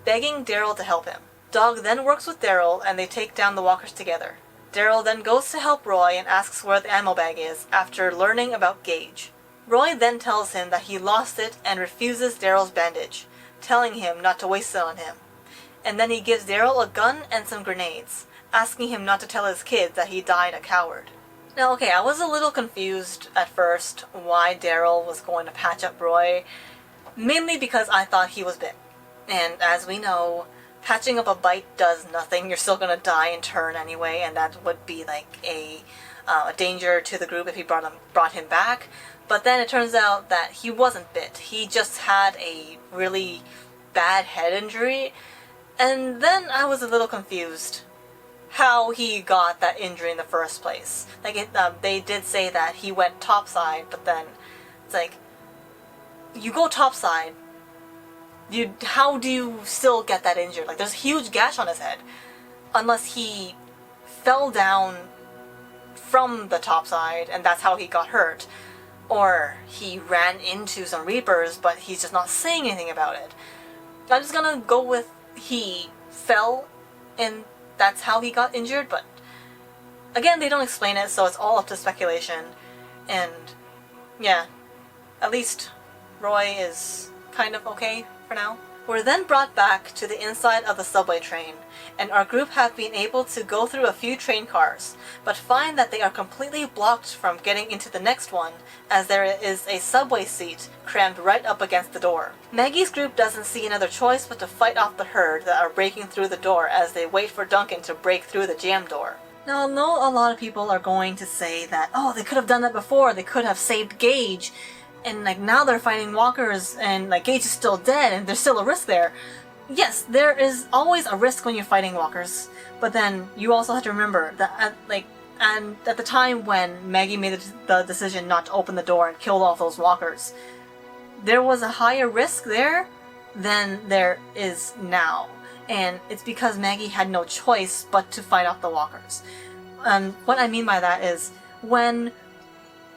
begging Daryl to help him. Dog then works with Daryl, and they take down the walkers together. Daryl then goes to help Roy and asks where the ammo bag is after learning about Gage. Roy then tells him that he lost it and refuses Daryl's bandage, telling him not to waste it on him. And then he gives Daryl a gun and some grenades, asking him not to tell his kids that he died a coward. Now, okay, I was a little confused at first why Daryl was going to patch up Roy, mainly because I thought he was bit. And as we know, patching up a bite does nothing. You're still gonna die in turn anyway, and that would be like a danger to the group if he brought him back. But then it turns out that he wasn't bit. He just had a really bad head injury, and then I was a little confused how he got that injury in the first place. Like, they did say that he went topside, but then it's like, you go topside, how do you still get that injured? Like, there's a huge gash on his head. Unless he fell down from the topside, and that's how he got hurt. Or he ran into some Reapers, but he's just not saying anything about it. I'm just gonna go with he, fell and that's how he got injured, but again, they don't explain it, so it's all up to speculation. And yeah, at least Roy is kind of okay for now. We're then brought back to the inside of the subway train, and our group have been able to go through a few train cars, but find that they are completely blocked from getting into the next one, as there is a subway seat crammed right up against the door. Maggie's group doesn't see another choice but to fight off the herd that are breaking through the door as they wait for Duncan to break through the jam door. Now, I know a lot of people are going to say that, oh, they could have done that before, they could have saved Gage, and like now they're fighting walkers and like Gage is still dead and there's still a risk there. Yes, there is always a risk when you're fighting walkers, but then you also have to remember that at the time when Maggie made the decision not to open the door and kill all those walkers, there was a higher risk there than there is now. And it's because Maggie had no choice but to fight off the walkers. What I mean by that is, when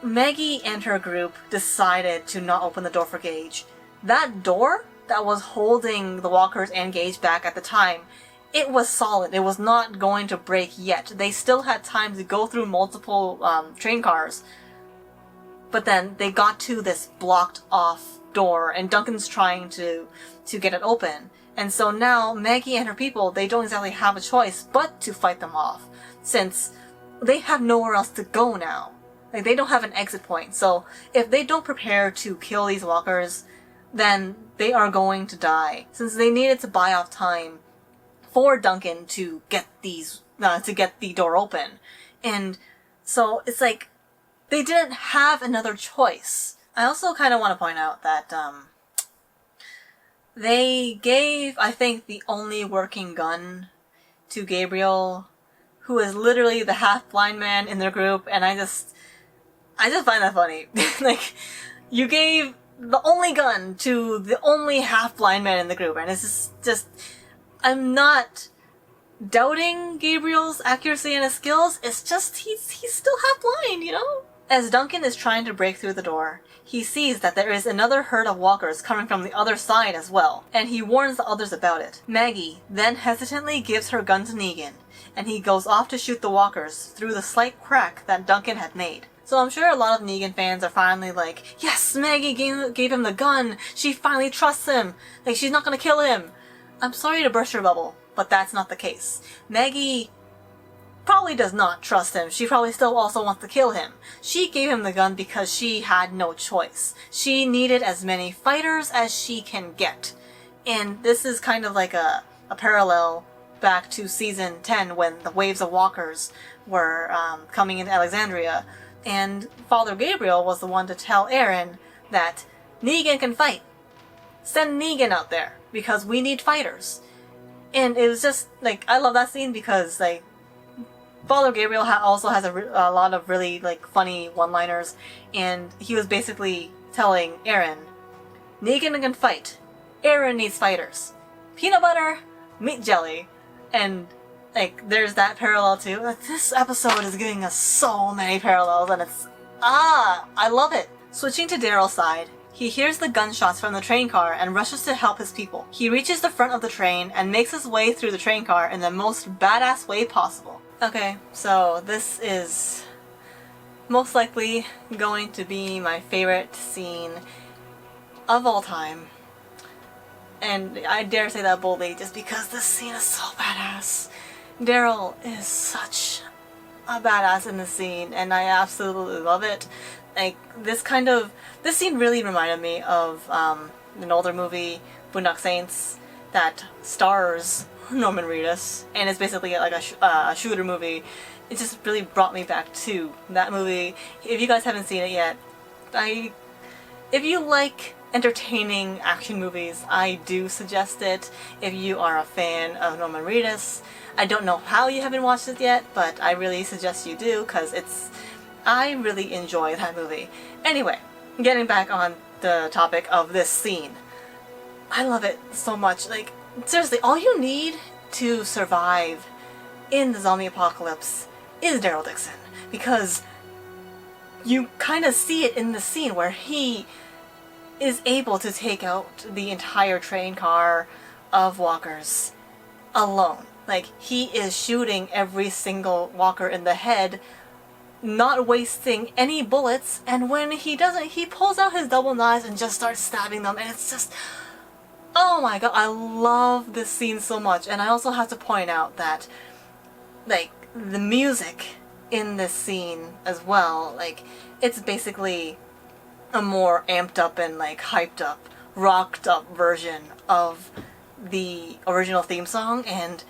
Maggie and her group decided to not open the door for Gage, that door that was holding the walkers and Gage back at the time, it was solid. It was not going to break yet. They still had time to go through multiple train cars. But then they got to this blocked off door and Duncan's trying to get it open. And so now Maggie and her people, they don't exactly have a choice but to fight them off, since they have nowhere else to go now. Like, they don't have an exit point. So if they don't prepare to kill these walkers, then they are going to die, since they needed to buy off time for Duncan to get the door open. And so it's like they didn't have another choice. I also kind of want to point out that they gave, I think, the only working gun to Gabriel, who is literally the half-blind man in their group, and I just find that funny. Like, you gave the only gun to the only half-blind man in the group, and it's just I'm not doubting Gabriel's accuracy and his skills, it's just he's still half-blind, you know? As Duncan is trying to break through the door, he sees that there is another herd of walkers coming from the other side as well, and he warns the others about it. Maggie then hesitantly gives her gun to Negan, and he goes off to shoot the walkers through the slight crack that Duncan had made. So I'm sure a lot of Negan fans are finally like, yes, Maggie gave him the gun, she finally trusts him, like she's not gonna kill him. I'm sorry to burst your bubble, but that's not the case. Maggie probably does not trust him. She probably still also wants to kill him. She gave him the gun because she had no choice. She needed as many fighters as she can get. And this is kind of like a parallel back to season 10 when the waves of walkers were coming into Alexandria. And Father Gabriel was the one to tell Aaron that Negan can fight. Send Negan out there because we need fighters. And it was just like, I love that scene because like Father Gabriel also has a lot of really like funny one-liners, and he was basically telling Aaron, Negan can fight. Aaron needs fighters. Peanut butter, meat jelly, and like there's that parallel too. Like, this episode is giving us so many parallels, and it's I love it. Switching to Daryl's side, he hears the gunshots from the train car and rushes to help his people. He reaches the front of the train and makes his way through the train car in the most badass way possible. Okay, so this is most likely going to be my favorite scene of all time. And I dare say that boldly just because this scene is so badass. Daryl is such a badass in this scene, and I absolutely love it. Like, this scene really reminded me of an older movie, Boondock Saints, that stars Norman Reedus, and it's basically like a shooter movie. It just really brought me back to that movie. If you guys haven't seen it yet, if you like entertaining action movies, I do suggest it. If you are a fan of Norman Reedus, I don't know how you haven't watched it yet, but I really suggest you do, because I really enjoy that movie. Anyway, getting back on the topic of this scene, I love it so much. Like, seriously, all you need to survive in the zombie apocalypse is Daryl Dixon, because you kind of see it in the scene where he is able to take out the entire train car of walkers alone. Like, he is shooting every single walker in the head, not wasting any bullets, and when he doesn't, he pulls out his double knives and just starts stabbing them, and it's just... oh my god, I love this scene so much. And I also have to point out that, like, the music in this scene as well, like, it's basically a more amped up and, like, hyped up, rocked up version of the original theme song, and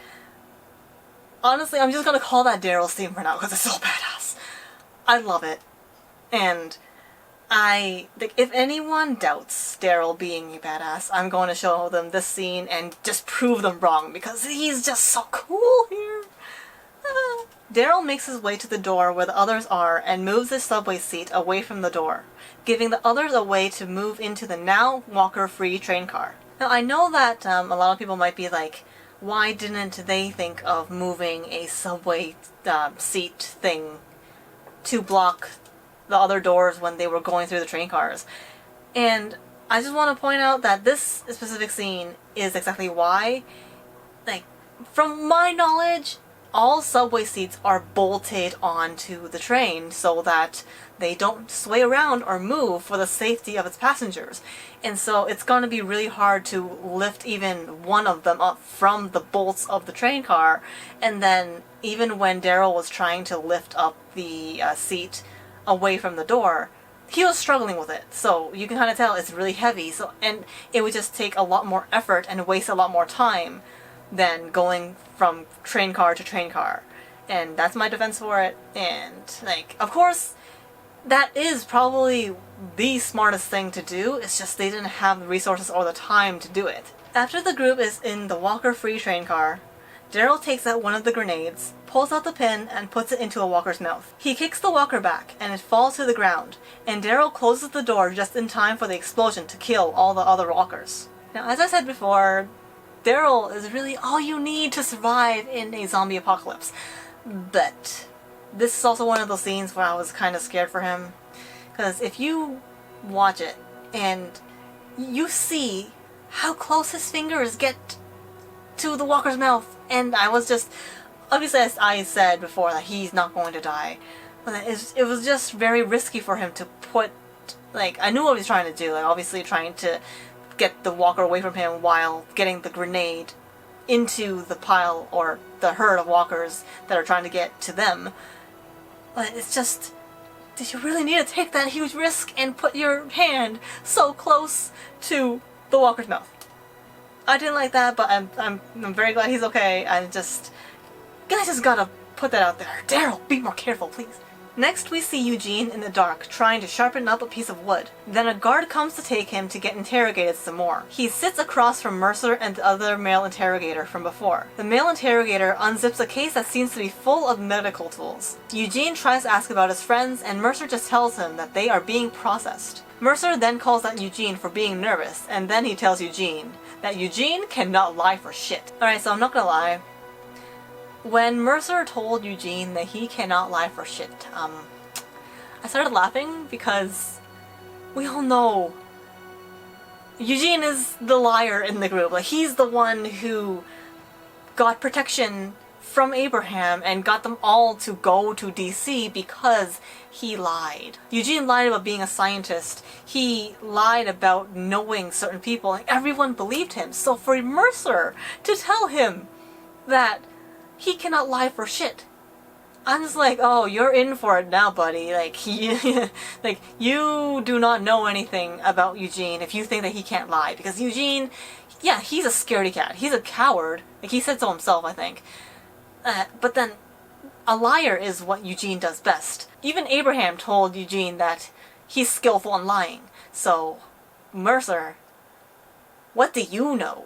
honestly, I'm just gonna call that Daryl's theme for now because it's so badass. I love it. And like, if anyone doubts Daryl being a badass, I'm going to show them this scene and just prove them wrong because he's just so cool here. Daryl makes his way to the door where the others are and moves his subway seat away from the door, giving the others a way to move into the now walker-free train car. Now, I know that a lot of people might be like, why didn't they think of moving a subway seat thing to block the other doors when they were going through the train cars? And I just want to point out that this specific scene is exactly why. Like, from my knowledge, all subway seats are bolted onto the train so that they don't sway around or move for the safety of its passengers. And so it's going to be really hard to lift even one of them up from the bolts of the train car. And then even when Daryl was trying to lift up the seat away from the door, he was struggling with it. So you can kind of tell it's really heavy. So, and it would just take a lot more effort and waste a lot more time than going from train car to train car. And that's my defense for it. And, like, of course, that is probably the smartest thing to do. It's just they didn't have the resources or the time to do it. After the group is in the walker-free train car, Daryl takes out one of the grenades, pulls out the pin, and puts it into a walker's mouth. He kicks the walker back, and it falls to the ground, and Daryl closes the door just in time for the explosion to kill all the other walkers. Now, as I said before, Daryl is really all you need to survive in a zombie apocalypse. But this is also one of those scenes where I was kind of scared for him. Because if you watch it and you see how close his fingers get to the walker's mouth, and I was just... obviously, as I said before, that he's not going to die. But it was just very risky for him to put... like, I knew what he was trying to do. Like, obviously trying to get the walker away from him while getting the grenade into the pile or the herd of walkers that are trying to get to them. But it's just, did you really need to take that huge risk and put your hand so close to the walker's mouth? I didn't like that, but I'm very glad he's okay. I just gotta put that out there. Daryl, be more careful, please. Next, we see Eugene in the dark, trying to sharpen up a piece of wood. Then a guard comes to take him to get interrogated some more. He sits across from Mercer and the other male interrogator from before. The male interrogator unzips a case that seems to be full of medical tools. Eugene tries to ask about his friends, and Mercer just tells him that they are being processed. Mercer then calls out Eugene for being nervous, and then he tells Eugene that Eugene cannot lie for shit. Alright, so I'm not gonna lie. When Mercer told Eugene that he cannot lie for shit, I started laughing because we all know Eugene is the liar in the group. Like, he's the one who got protection from Abraham and got them all to go to DC because he lied. Eugene lied about being a scientist. He lied about knowing certain people, and everyone believed him. So for Mercer to tell him that he cannot lie for shit, I'm just like, oh, you're in for it now, buddy. Like, like, you do not know anything about Eugene if you think that he can't lie. Because Eugene, yeah, he's a scaredy cat. He's a coward. Like, he said so himself, I think. But then, a liar is what Eugene does best. Even Abraham told Eugene that he's skillful in lying. So, Mercer, what do you know?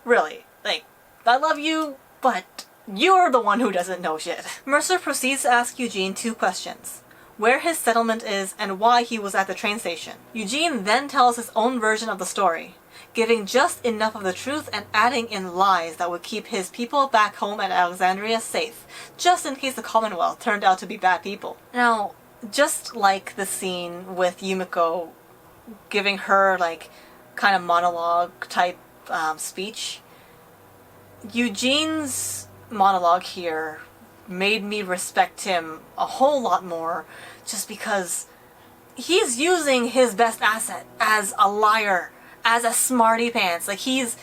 Really. Like, I love you, but you're the one who doesn't know shit. Mercer proceeds to ask Eugene 2 questions. Where his settlement is and why he was at the train station. Eugene then tells his own version of the story, giving just enough of the truth and adding in lies that would keep his people back home at Alexandria safe, just in case the Commonwealth turned out to be bad people. Now, just like the scene with Yumiko giving her, like, kind of monologue type speech, Eugene's monologue here made me respect him a whole lot more, just because he's using his best asset as a liar, as a smarty pants. Like, he's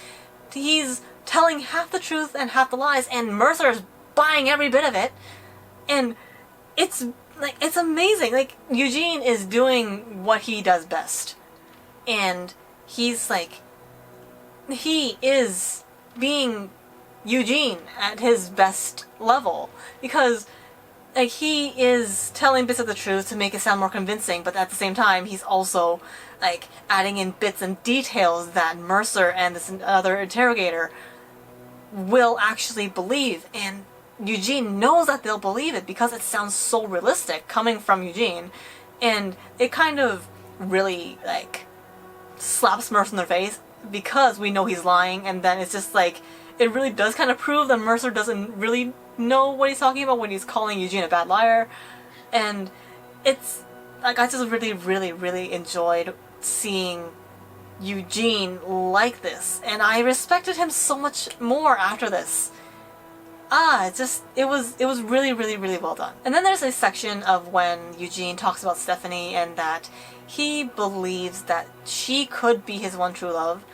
telling half the truth and half the lies, and Mercer's buying every bit of it. And it's amazing. Like, Eugene is doing what he does best. And he's like, he is being Eugene at his best level, because like, he is telling bits of the truth to make it sound more convincing, but at the same time he's also like adding in bits and details that Mercer and this other interrogator will actually believe, and Eugene knows that they'll believe it because it sounds so realistic coming from Eugene, and it kind of really like slaps Mercer in the face because we know he's lying, and then it's just like, it really does kind of prove that Mercer doesn't really know what he's talking about when he's calling Eugene a bad liar. And it's like, I just really, really, really enjoyed seeing Eugene like this, and I respected him so much more after this. It was really, really, really well done. And then there's a section of when Eugene talks about Stephanie and that he believes that she could be his one true love.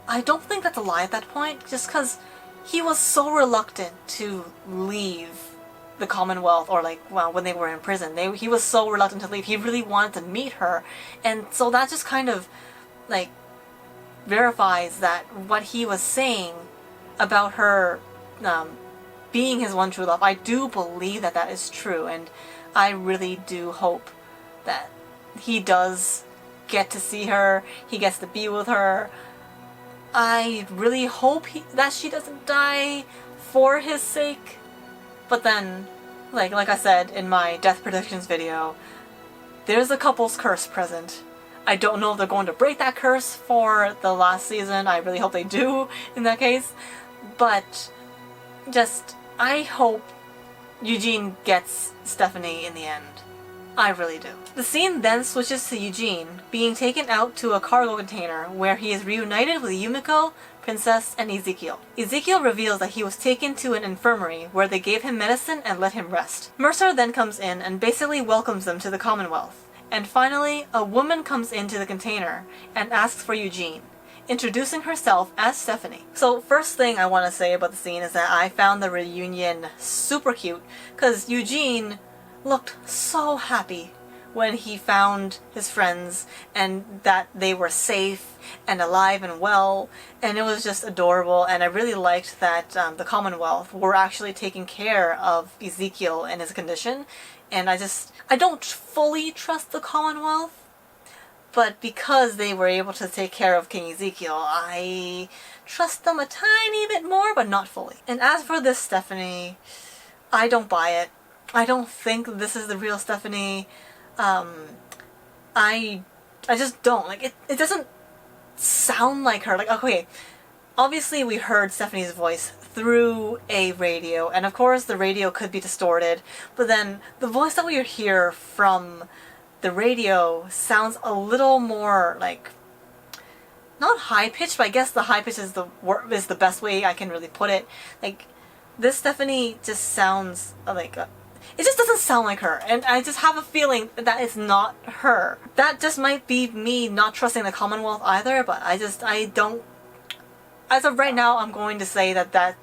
I don't think that's a lie at that point, just because he was so reluctant to leave the Commonwealth, or like, well, when they were in prison, he was so reluctant to leave. He really wanted to meet her, and so that just kind of like verifies that what he was saying about her being his one true love, I do believe that that is true, and I really do hope that he does get to see her, he gets to be with her. I really hope that she doesn't die for his sake. But then, like I said in my death predictions video, there's a couple's curse present. I don't know if they're going to break that curse for the last season. I really hope they do in that case. But just, I hope Eugene gets Stephanie in the end. I really do. The scene then switches to Eugene being taken out to a cargo container where he is reunited with Yumiko, Princess, and Ezekiel. Ezekiel reveals that he was taken to an infirmary where they gave him medicine and let him rest. Mercer then comes in and basically welcomes them to the Commonwealth. And finally, a woman comes into the container and asks for Eugene, introducing herself as Stephanie. So first thing I want to say about the scene is that I found the reunion super cute, because Eugene looked so happy when he found his friends and that they were safe and alive and well, and it was just adorable. And I really liked that the Commonwealth were actually taking care of Ezekiel and his condition. And I don't fully trust the Commonwealth, but because they were able to take care of King Ezekiel, I trust them a tiny bit more, but not fully. And as for this Stephanie, I don't buy it. I don't think this is the real Stephanie. I just don't. Like, it doesn't sound like her. Like, okay, obviously we heard Stephanie's voice through a radio, and of course the radio could be distorted, but then the voice that we hear from the radio sounds a little more, like, not high-pitched, but I guess the high-pitch is the best way I can really put it. Like, this Stephanie just sounds like it just doesn't sound like her, and I just have a feeling that it's not her. That just might be me not trusting the Commonwealth either, but I don't... As of right now, I'm going to say that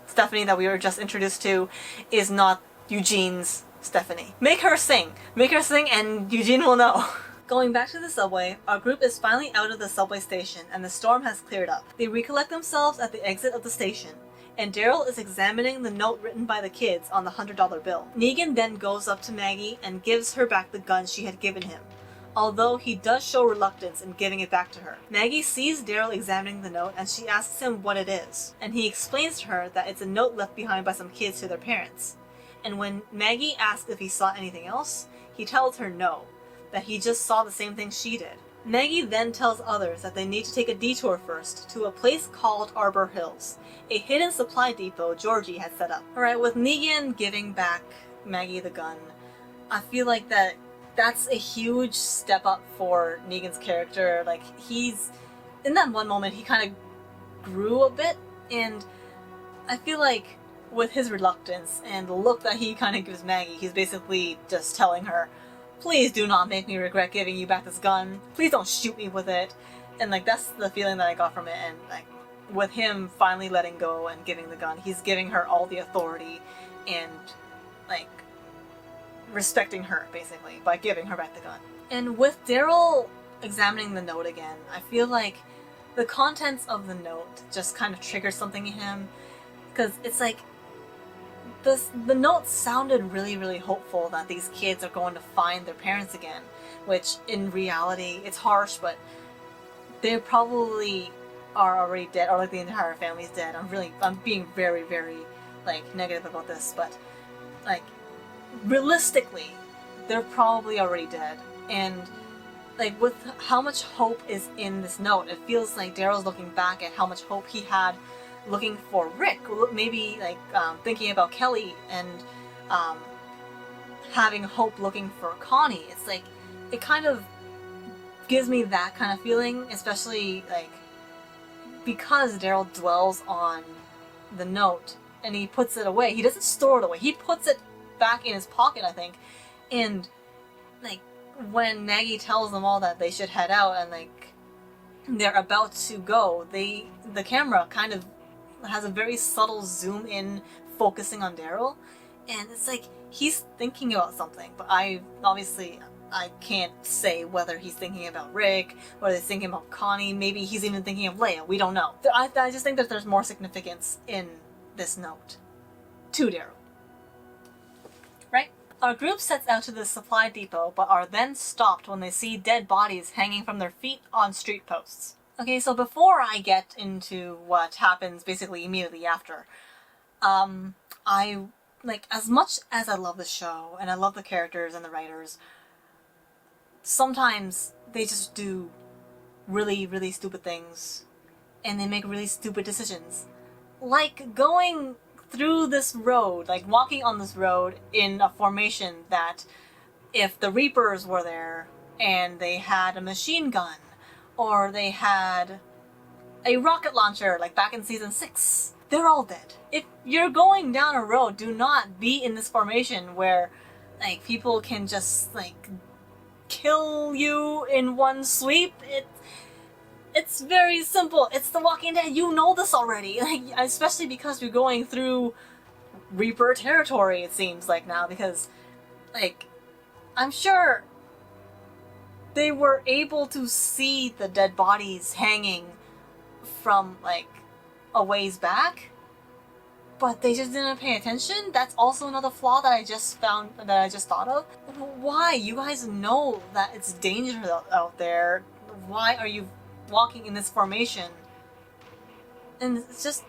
Stephanie that we were just introduced to is not Eugene's Stephanie. Make her sing! Make her sing and Eugene will know. Going back to the subway, our group is finally out of the subway station and the storm has cleared up. They recollect themselves at the exit of the station, and Daryl is examining the note written by the kids on the $100 bill. Negan then goes up to Maggie and gives her back the gun she had given him, although he does show reluctance in giving it back to her. Maggie sees Daryl examining the note and she asks him what it is, and he explains to her that it's a note left behind by some kids to their parents. And when Maggie asks if he saw anything else, he tells her no, that he just saw the same thing she did. Maggie then tells others that they need to take a detour first to a place called Arbor Hills, a hidden supply depot Georgie had set up. Alright, with Negan giving back Maggie the gun, I feel like that's a huge step up for Negan's character. Like, in that one moment, he kind of grew a bit, and I feel like with his reluctance and the look that he kind of gives Maggie, he's basically just telling her, please do not make me regret giving you back this gun. Please don't shoot me with it. And like that's the feeling that I got from it. And like with him finally letting go and giving the gun, he's giving her all the authority and like respecting her basically by giving her back the gun. And with Daryl examining the note again, I feel like the contents of the note just kind of triggers something in him, because it's like the note sounded really, really hopeful that these kids are going to find their parents again, which in reality, it's harsh, but they probably are already dead, or like the entire family's dead. I'm being very, very like negative about this, but like realistically, they're probably already dead. And like with how much hope is in this note, it feels like Daryl's looking back at how much hope he had looking for Rick, maybe like thinking about Kelly and having hope looking for Connie. It's like, it kind of gives me that kind of feeling, especially like because Daryl dwells on the note and he puts it away. He doesn't store it away. He puts it back in his pocket, I think. And like when Maggie tells them all that they should head out and like they're about to go, the camera kind of has a very subtle zoom in focusing on Daryl, and it's like he's thinking about something, but I can't say whether he's thinking about Rick, whether he's thinking about Connie, maybe he's even thinking of Leia, we don't know. I just think that there's more significance in this note to Daryl. Right? Our group sets out to the supply depot, but are then stopped when they see dead bodies hanging from their feet on street posts. Okay, so before I get into what happens basically immediately after, I, like, as much as I love the show, and I love the characters and the writers, sometimes they just do really, really stupid things, and they make really stupid decisions. Like going through this road, like walking on this road in a formation that if the Reapers were there and they had a machine gun, or they had a rocket launcher, like back in season 6, they're all dead. If you're going down a road, do not be in this formation where like people can just like kill you in one sweep. It's very simple. It's The Walking Dead. You know this already. Like, especially because you're going through Reaper territory, it seems like now, because like I'm sure they were able to see the dead bodies hanging from like a ways back, but they just didn't pay attention. That's also another flaw that I just thought of. Why? You guys know that it's dangerous out there. Why are you walking in this formation? And it's just,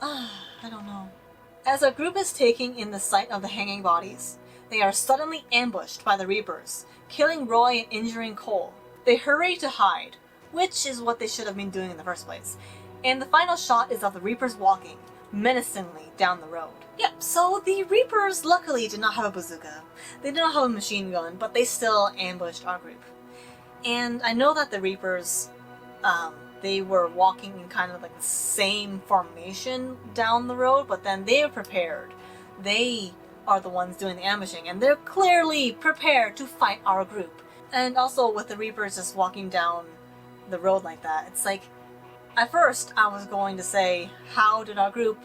I don't know. As our group is taking in the sight of the hanging bodies, they are suddenly ambushed by the Reapers, killing Roy and injuring Cole. They hurry to hide, which is what they should have been doing in the first place. And the final shot is of the Reapers walking menacingly down the road. Yep, so the Reapers luckily did not have a bazooka. They did not have a machine gun, but they still ambushed our group. And I know that the Reapers, they were walking in kind of like the same formation down the road, but then they are prepared. They are the ones doing the ambushing, and they're clearly prepared to fight our group. And also with the Reapers just walking down the road like that, it's like, at first I was going to say, how did our group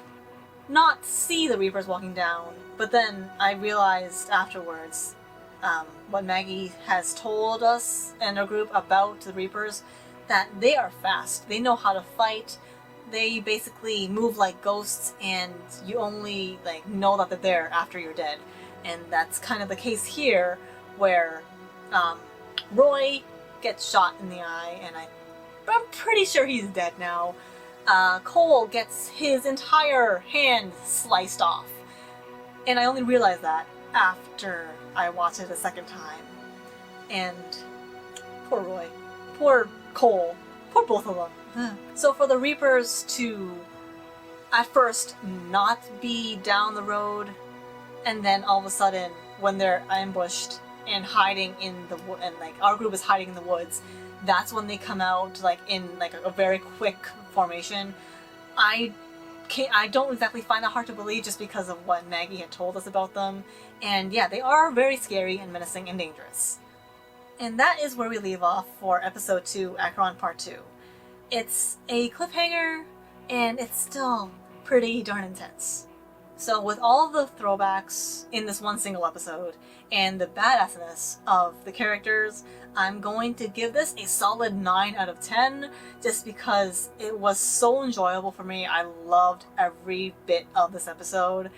not see the Reapers walking down? But then I realized afterwards, what Maggie has told us and our group about the Reapers, that they are fast. They know how to fight. They basically move like ghosts, and you only like know that they're there after you're dead. And that's kind of the case here, where Roy gets shot in the eye, and I'm pretty sure he's dead now. Cole gets his entire hand sliced off, and I only realized that after I watched it a second time. And poor Roy, poor Cole, poor both of them. So for the Reapers to, at first, not be down the road, and then all of a sudden, when they're ambushed and hiding in the wood, and like our group is hiding in the woods, that's when they come out like in like a very quick formation. I I don't exactly find that hard to believe just because of what Maggie had told us about them. And yeah, they are very scary and menacing and dangerous. And that is where we leave off for episode 2, Acheron Part 2. It's a cliffhanger, and it's still pretty darn intense. So with all the throwbacks in this one single episode, and the badassness of the characters, I'm going to give this a solid 9 out of 10, just because it was so enjoyable for me. I loved every bit of this episode,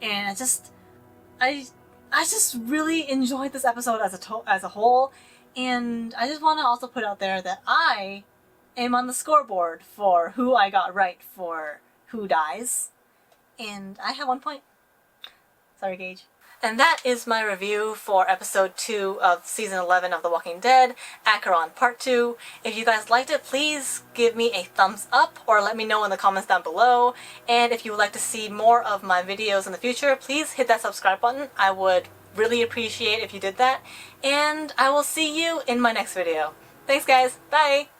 and I just really enjoyed this episode as a whole, and I just want to also put out there that I am on the scoreboard for who I got right for who dies, and I have 1 point. Sorry, Gage. And that is my review for episode 2 of season 11 of The Walking Dead, Acheron Part 2. If you guys liked it, please give me a thumbs up or let me know in the comments down below. And if you would like to see more of my videos in the future, please hit that subscribe button. I would really appreciate if you did that. And I will see you in my next video. Thanks guys, bye!